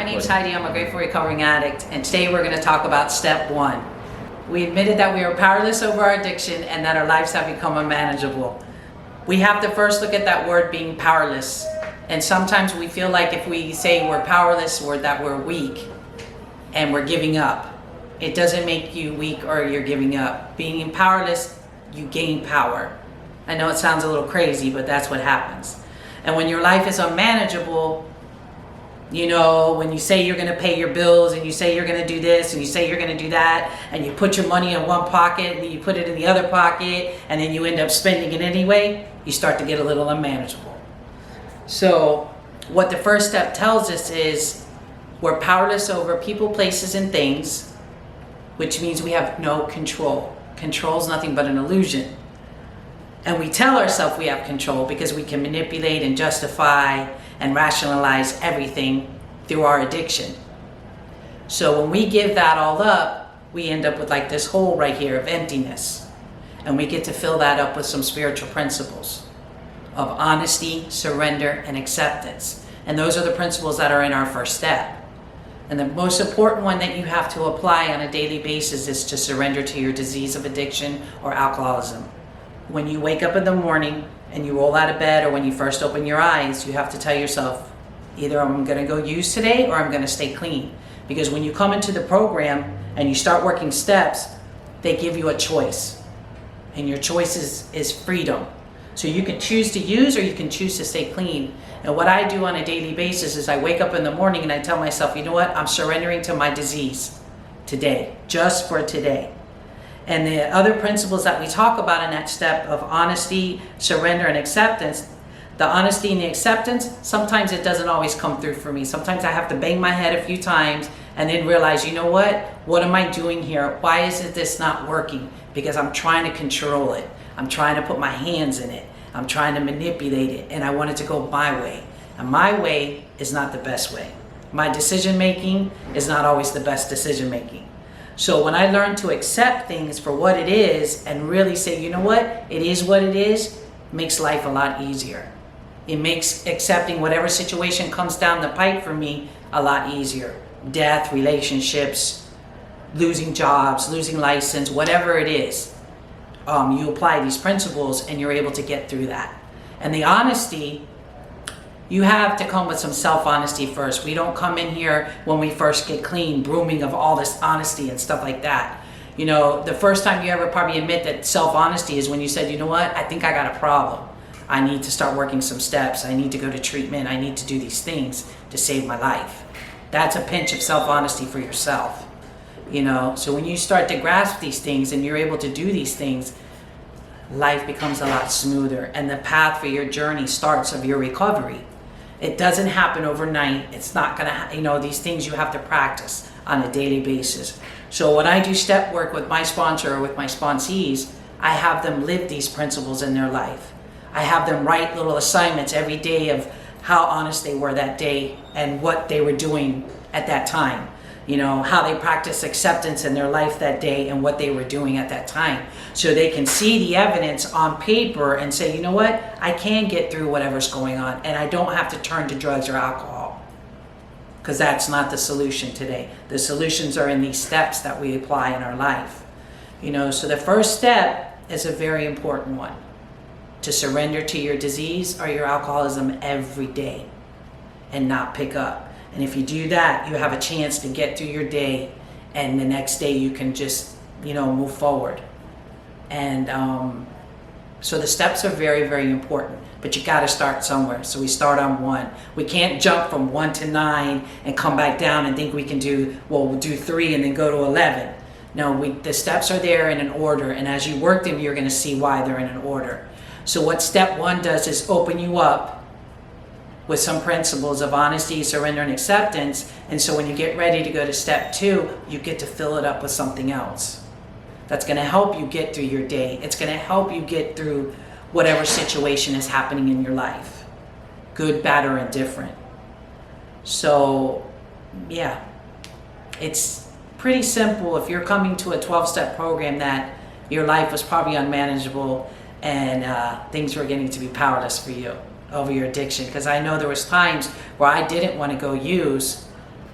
name's Heidi. I'm a grateful recovering addict, and today we're going to talk about step 1. We admitted that we are powerless over our addiction and that our lives have become unmanageable. We have to first look at that word being powerless. And sometimes we feel like if we say we're powerless or that we're weak and we're giving up. It doesn't make you weak or you're giving up. Being powerless, you gain power. I know it sounds a little crazy, but that's what happens. And when your life is unmanageable, you know, when you say you're going to pay your bills and you say you're going to do this and you say you're going to do that and you put your money in one pocket and you put it in the other pocket and then you end up spending it anyway, you start to get a little unmanageable. So what the first step tells us is we're powerless over people, places, and things, which means we have no control. Control is nothing but an illusion. And we tell ourselves we have control because we can manipulate and justify and rationalize everything through our addiction. So when we give that all up, we end up with like this hole right here of emptiness. And we get to fill that up with some spiritual principles of honesty, surrender, and acceptance. And those are the principles that are in our first step. And the most important one that you have to apply on a daily basis is to surrender to your disease of addiction or alcoholism. When you wake up in the morning and you roll out of bed, or when you first open your eyes, you have to tell yourself, either I'm going to go use today or I'm going to stay clean. Because when you come into the program and you start working steps, they give you a choice. And your choice is freedom. So you can choose to use or you can choose to stay clean. And what I do on a daily basis is I wake up in the morning and I tell myself, you know what? I'm surrendering to my disease today, just for today. And the other principles that we talk about in that step of honesty, surrender, and acceptance, the honesty and the acceptance, sometimes it doesn't always come through for me. Sometimes I have to bang my head a few times and then realize, you know what am I doing here? Why is this not working? Because I'm trying to control it. I'm trying to put my hands in it. I'm trying to manipulate it, and I want it to go my way. And my way is not the best way. My decision making is not always the best decision making. So when I learn to accept things for what it is and really say, you know what it is, it makes life a lot easier. It makes accepting whatever situation comes down the pipe for me a lot easier. Death, relationships, losing jobs, losing license, whatever it is. You apply these principles and you're able to get through that. And the honesty, you have to come with some self-honesty first. We don't come in here when we first get clean, brooming of all this honesty and stuff like that. You know, the first time you ever probably admit that self-honesty is when you said, you know what, I think I got a problem. I need to start working some steps. I need to go to treatment. I need to do these things to save my life. That's a pinch of self-honesty for yourself. You know, so when you start to grasp these things and you're able to do these things, life becomes a lot smoother and the path for your journey starts of your recovery. It doesn't happen overnight. It's not gonna, these things you have to practice on a daily basis. So when I do step work with my sponsor or with my sponsees, I have them live these principles in their life. I have them write little assignments every day of how honest they were that day and what they were doing at that time. You know, how they practice acceptance in their life that day and what they were doing at that time. So they can see the evidence on paper and say, you know what, I can get through whatever's going on and I don't have to turn to drugs or alcohol. Because that's not the solution today. The solutions are in these steps that we apply in our life. You know, so the first step is a very important one. To surrender to your disease or your alcoholism every day and not pick up. And if you do that, you have a chance to get through your day, and the next day you can just, move forward. And so the steps are very, very important, but you got to start somewhere. So we start on 1. We can't jump from 1 to 9 and come back down and think we can we'll do 3 and then go to 11. No, the steps are there in an order, and as you work them, you're going to see why they're in an order. So what step 1 does is open you up with some principles of honesty, surrender, and acceptance. And so when you get ready to go to step 2, you get to fill it up with something else. That's going to help you get through your day. It's going to help you get through whatever situation is happening in your life. Good, bad, or indifferent. So, yeah. It's pretty simple. If you're coming to a 12-step program that your life was probably unmanageable and things were getting to be powerless for you over your addiction, because I know there was times where I didn't want to go use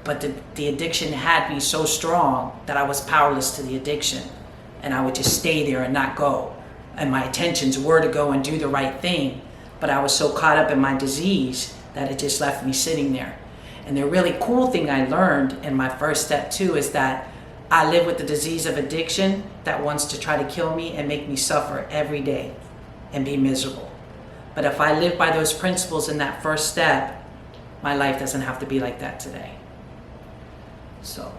But the addiction had me so strong that I was powerless to the addiction. And I would just stay there and not go. And my intentions were to go and do the right thing. But I was so caught up in my disease that it just left me sitting there. And the really cool thing I learned in my first step too is that I live with the disease of addiction that wants to try to kill me and make me suffer every day and be miserable. But if I live by those principles in that first step, my life doesn't have to be like that today. So